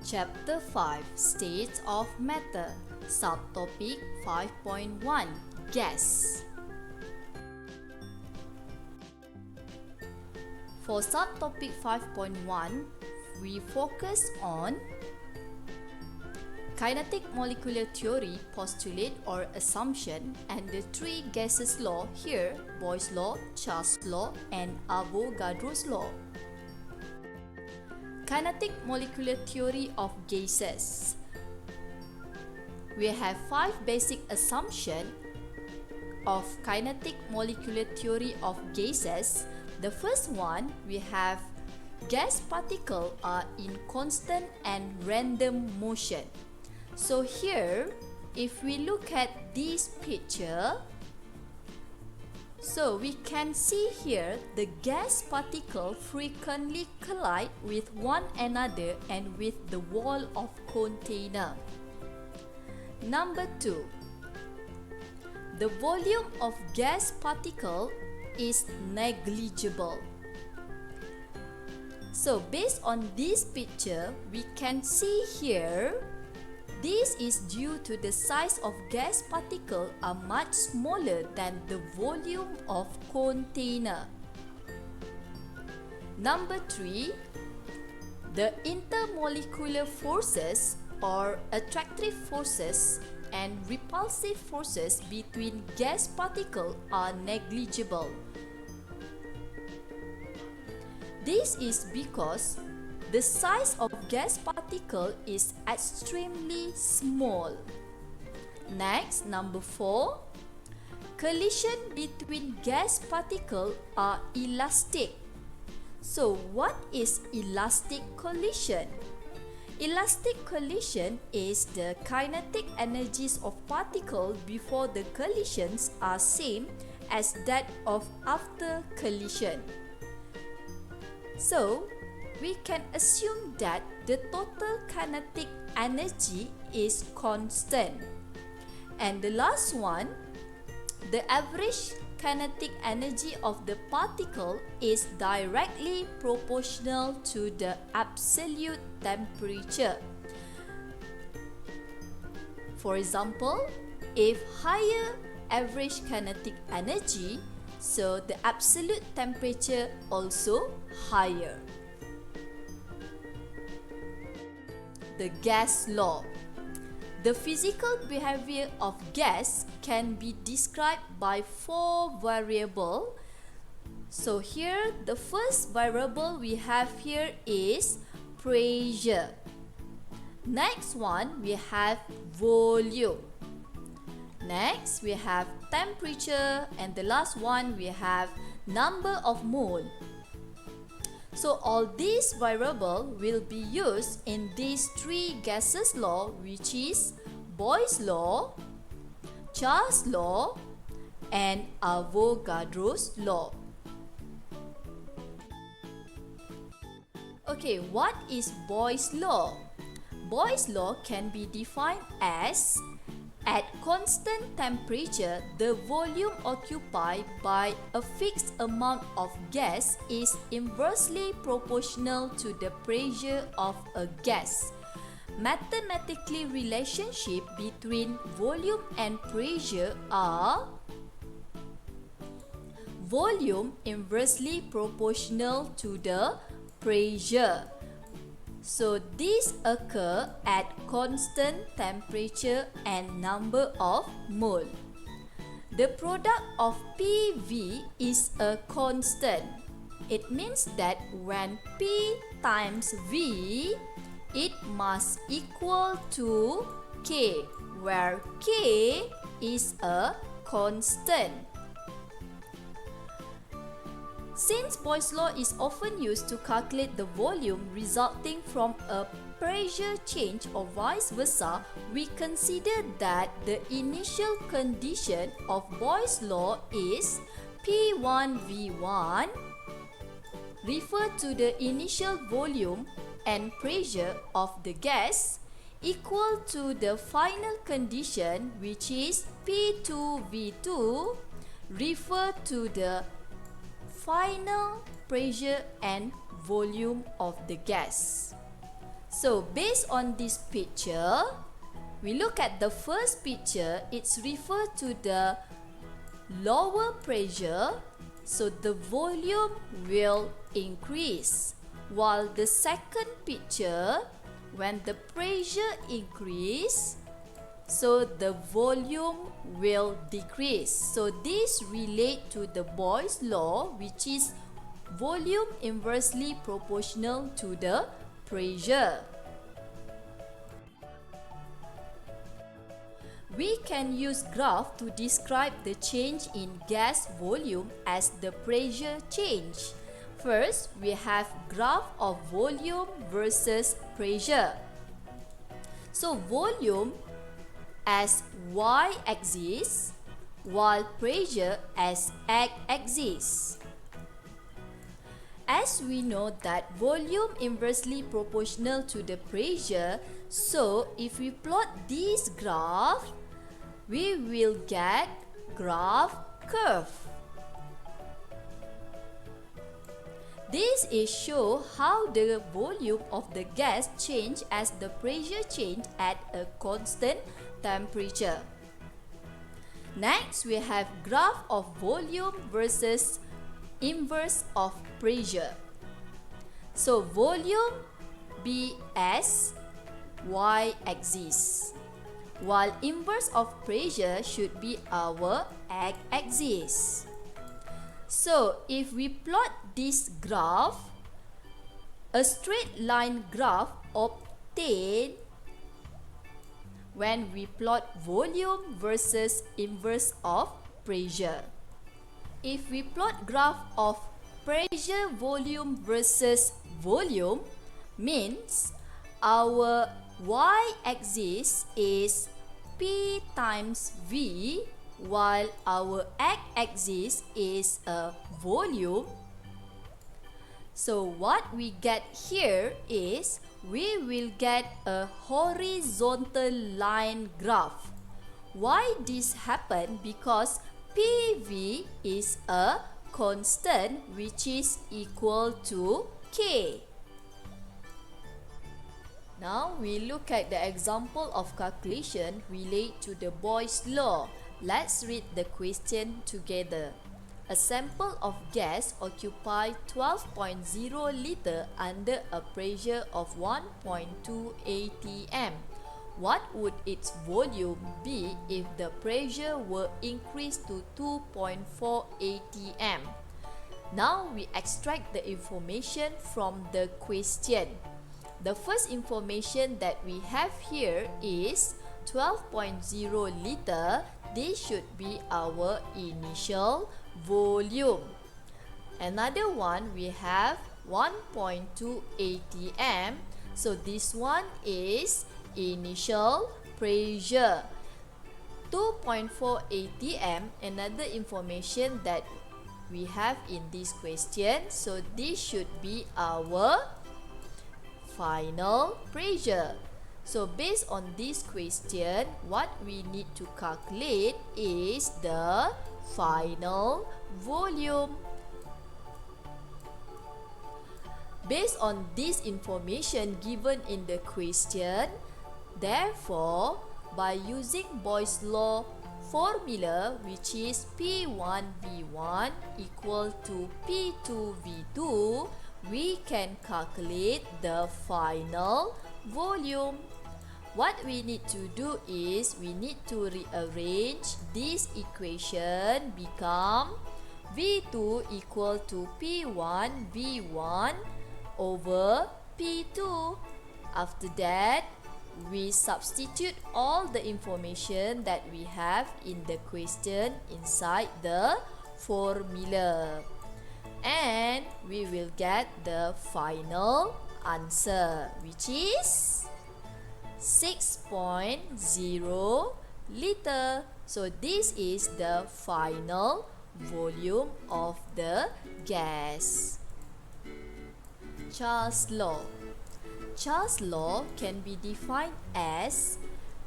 Chapter 5 States of Matter. Subtopic 5.1 Gas. For subtopic 5.1, we focus on kinetic molecular theory, postulate or assumption, and the three gases law here: Boyle's law, Charles' law, and Avogadro's law. Kinetic molecular theory of gases. We have 5 basic assumptions of kinetic molecular theory of gases. The first one, we have gas particles are in constant and random motion. So here, if we look at this picture, so we can see here the gas particle frequently collide with one another and with the wall of container. Number 2, the volume of gas particle is negligible. So based on this picture, we can see here, this is due to the size of gas particle are much smaller than the volume of container. Number 3, the intermolecular forces or attractive forces and repulsive forces between gas particles are negligible. This is because the size of gas particle is extremely small. Next, number 4, collision between gas particles are elastic. So what is elastic collision? Elastic collision is the kinetic energies of particles before the collisions are same as that of after collision. So, we can assume that the total kinetic energy is constant. And the last one, the average kinetic energy of the particle is directly proportional to the absolute temperature. For example, if higher average kinetic energy, so the absolute temperature also higher. The gas law. The physical behavior of gas can be described by 4 variables. So here, the first variable we have here is pressure. Next one, we have volume. Next, we have temperature, and the last one, we have number of mole. So all these variables will be used in these 3 gases law, which is Boyle's law, Charles' law, and Avogadro's law. Okay, what is Boyle's law? Boyle's law can be defined as: at constant temperature, the volume occupied by a fixed amount of gas is inversely proportional to the pressure of a gas. Mathematically, relationship between volume and pressure are volume inversely proportional to the pressure. So these occur at constant temperature and number of mole. The product of PV is a constant. It means that when P times V, it must equal to K, where K is a constant. Since Boyle's law is often used to calculate the volume resulting from a pressure change or vice versa, we consider that the initial condition of Boyle's law is P1V1 refer to the initial volume and pressure of the gas equal to the final condition, which is P2V2 refer to the final pressure and volume of the gas. So based on this picture, we look at the first picture. It's referred to the lower pressure, so the volume will increase. While the second picture, when the pressure increase, so the volume will decrease. So this relate to the Boyle's law, which is volume inversely proportional to the pressure. We can use graph to describe the change in gas volume as the pressure change. First, we have graph of volume versus pressure. So volume as y-axis, while pressure as x-axis. As we know that volume inversely proportional to the pressure, so if we plot this graph, we will get graph curve. This is show how the volume of the gas change as the pressure change at a constant temperature. Next, we have graph of volume versus inverse of pressure. So volume be as y-axis, while inverse of pressure should be our x-axis. So if we plot this graph, a straight line graph obtained when we plot volume versus inverse of pressure. If we plot graph of pressure volume versus volume, means our y-axis is P times V, while our x-axis is a volume. So what we get here is we will get a horizontal line graph. Why this happen? Because PV is a constant which is equal to K. Now we look at the example of calculation relate to the Boyle's law. Let's read the question together. A sample of gas occupies 12.0 liter under a pressure of 1.2 atm. What would its volume be if the pressure were increased to 2.4 atm? Now we extract the information from the question. The first information that we have here is 12.0 liter. This should be our initial volume. Another one, we have 1.2 atm. So this one is initial pressure. 2.4 atm, another information that we have in this question. So this should be our final pressure. So based on this question, what we need to calculate is the final volume. Based on this information given in the question, therefore, by using Boyle's law formula, which is P1V1 equal to P2V2, we can calculate the final volume. What we need to do is we need to rearrange this equation become V2 equal to P1 V1 over P2. After that, we substitute all the information that we have in the question inside the formula. And we will get the final answer, which is 6.0 liter. So this is the final volume of the gas. Charles' law. Charles' law can be defined as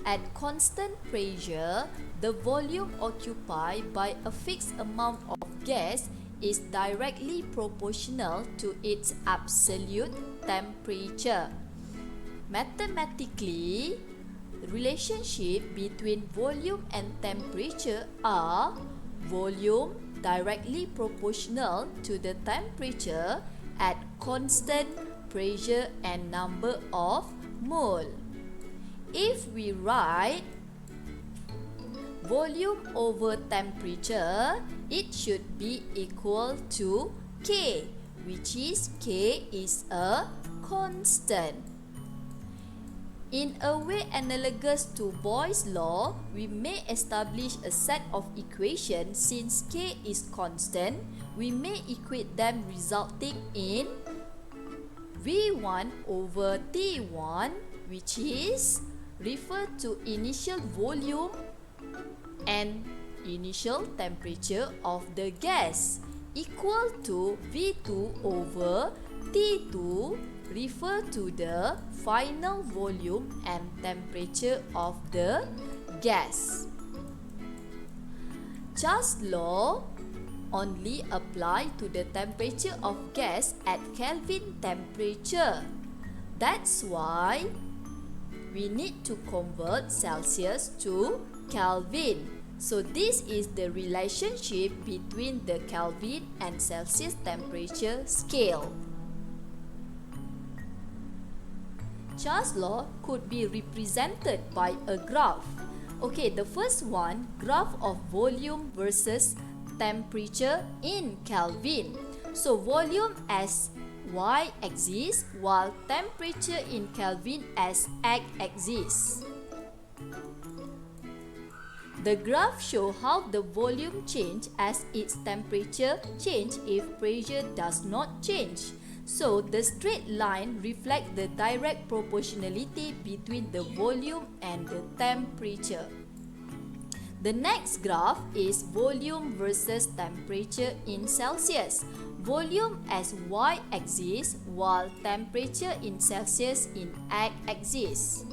at constant pressure, the volume occupied by a fixed amount of gas is directly proportional to its absolute temperature. Mathematically, relationship between volume and temperature are volume directly proportional to the temperature at constant pressure and number of mole. If we write volume over temperature, it should be equal to K, which is K is a constant. In a way analogous to Boyle's law, we may establish a set of equations. Since K is constant, we may equate them resulting in V1 over T1, which is refer to initial volume and initial temperature of the gas, equal to V2 over T2, refer to the final volume and temperature of the gas. Charles' law only apply to the temperature of gas at Kelvin temperature. That's why we need to convert Celsius to Kelvin. So this is the relationship between the Kelvin and Celsius temperature scale. Charles' law could be represented by a graph. Okay, the first one, graph of volume versus temperature in Kelvin. So volume as y-axis while temperature in Kelvin as x-axis. The graph shows how the volume change as its temperature change if pressure does not change. So the straight line reflects the direct proportionality between the volume and the temperature. The next graph is volume versus temperature in Celsius. Volume as y-axis while temperature in Celsius in x-axis.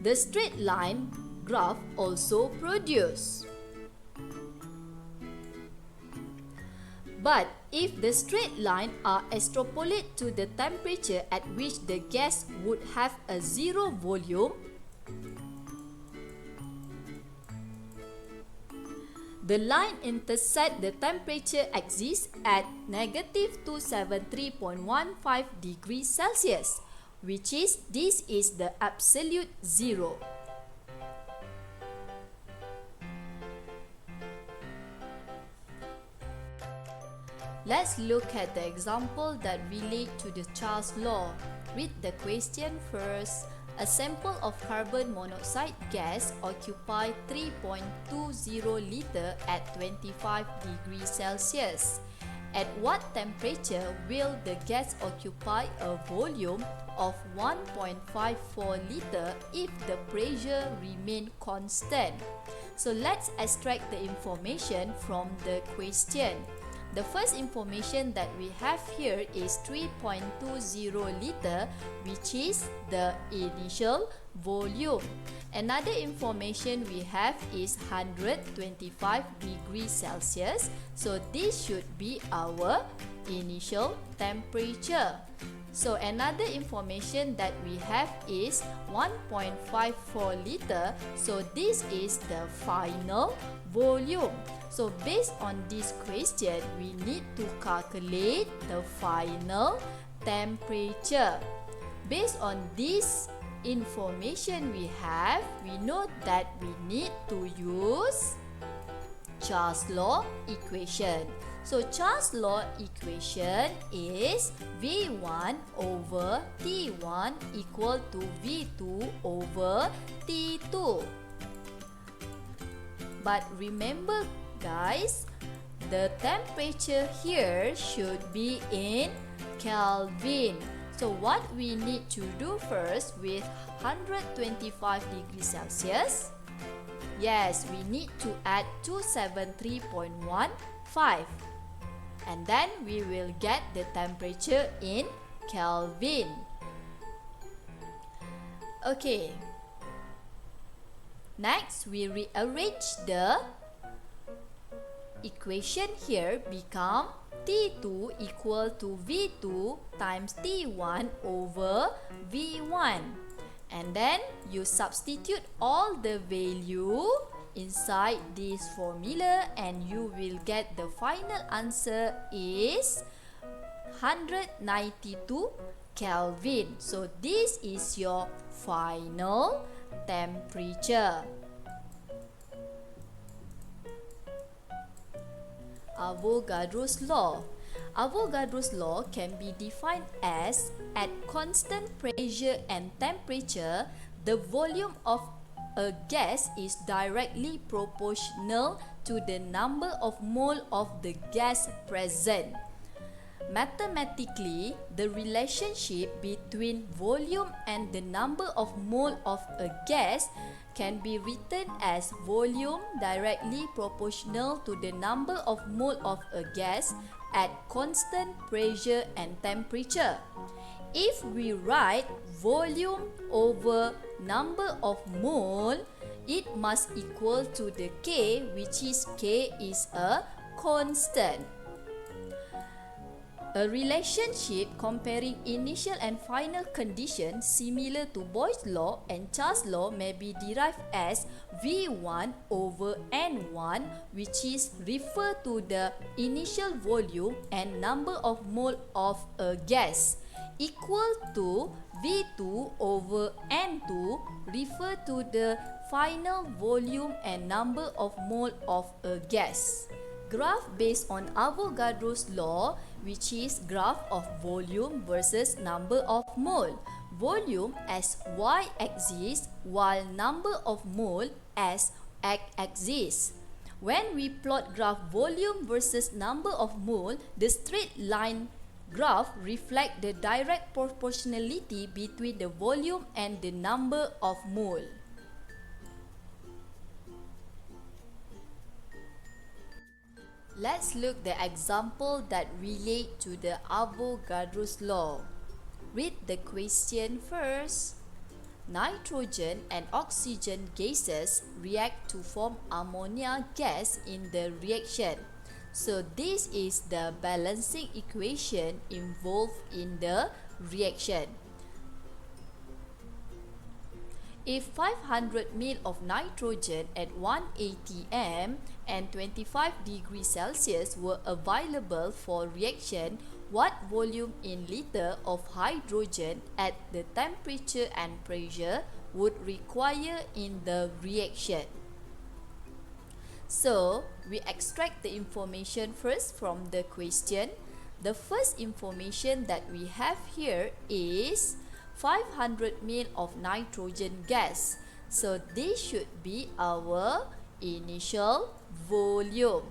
The straight line graph also produced. But if the straight line are extrapolated to the temperature at which the gas would have a zero volume, the line intersects the temperature axis at negative 273.15 degrees Celsius, which is this is the absolute zero. Let's look at the example that relate to the Charles' law. Read the question first. A sample of carbon monoxide gas occupy 3.20 liter at 25 degrees Celsius. At what temperature will the gas occupy a volume of 1.54 liter if the pressure remain constant? So let's extract the information from the question. The first information that we have here is 3.20 liter, which is the initial volume. Another information we have is 125 degrees Celsius. So this should be our initial temperature. So another information that we have is 1.54 liter. So this is the final volume. So based on this question, we need to calculate the final temperature. Based on this information we have, we know that we need to use Charles' law equation. So Charles' law equation is V1 over T1 equal to V2 over T2. But remember guys, the temperature here should be in Kelvin. So what we need to do first with 125 degrees Celsius? Yes, we need to add 273.15 and then we will get the temperature in Kelvin. Okay. Next, we rearrange the equation here become T2 equal to V2 times T1 over V1. And then you substitute all the value inside this formula and you will get the final answer is 192 Kelvin. So this is your final temperature. Avogadro's law. Avogadro's law can be defined as at constant pressure and temperature, the volume of a gas is directly proportional to the number of mole of the gas present. Mathematically, the relationship between volume and the number of mole of a gas can be written as volume directly proportional to the number of mole of a gas at constant pressure and temperature. If we write volume over number of mole, it must equal to the K, which is K is a constant. A relationship comparing initial and final conditions similar to Boyle's law and Charles' law may be derived as V1 over N1, which is refer to the initial volume and number of mole of a gas, equal to V2 over N2, refer to the final volume and number of mole of a gas. Graph based on Avogadro's law, which is graph of volume versus number of mole. Volume as y-axis while number of mole as x-axis. When we plot graph volume versus number of mole, the straight line graph reflect the direct proportionality between the volume and the number of mole. Let's look the example that relate to the Avogadro's law. Read the question first. Nitrogen and oxygen gases react to form ammonia gas in the reaction. So this is the balancing equation involved in the reaction. If 500 ml of nitrogen at 1 atm and 25 degrees Celsius were available for reaction, what volume in liter of hydrogen at the temperature and pressure would require in the reaction? So, we extract the information first from the question. The first information that we have here is 500 ml of nitrogen gas. So this should be our initial volume.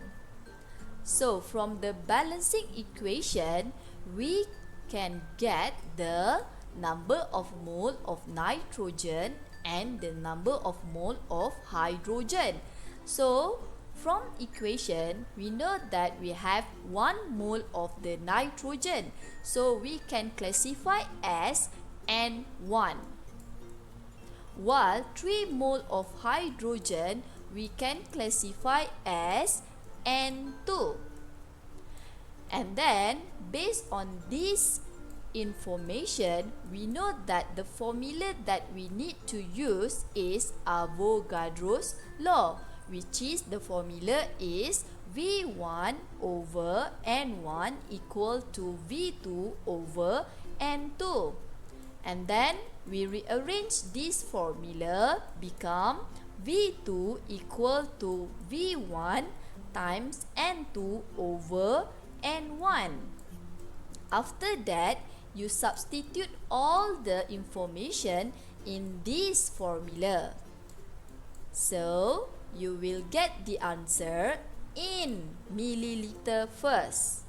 So from the balancing equation, we can get the number of mole of nitrogen and the number of mole of hydrogen. So from equation, we know that we have 1 mole of the nitrogen. So we can classify as N1. While 3 mole of hydrogen we can classify as N2. And then based on this information, we know that the formula that we need to use is Avogadro's law, which is the formula is V1 over N1 equal to V2 over N2. And then we rearrange this formula become V2 equal to V1 times N2 over N1. After that, you substitute all the information in this formula. So, you will get the answer in milliliter first,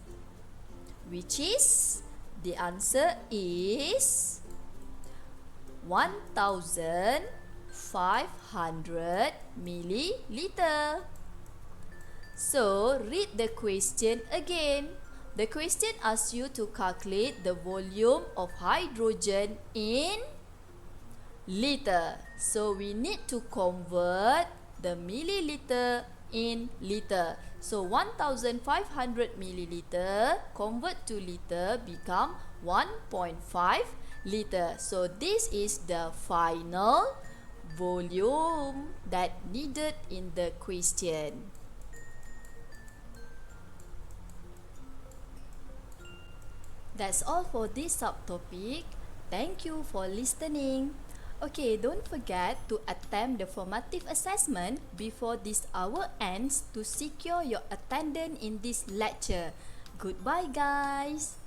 which is, the answer is 1500 milliliter. So, read the question again. The question asks you to calculate the volume of hydrogen in liter. So, we need to convert the milliliter in liter. So 1500 milliliter convert to liter become 1.5 liter. So this is the final volume that needed in the question. That's all for this subtopic. Thank you for listening. Okay, don't forget to attempt the formative assessment before this hour ends to secure your attendance in this lecture. Goodbye, guys.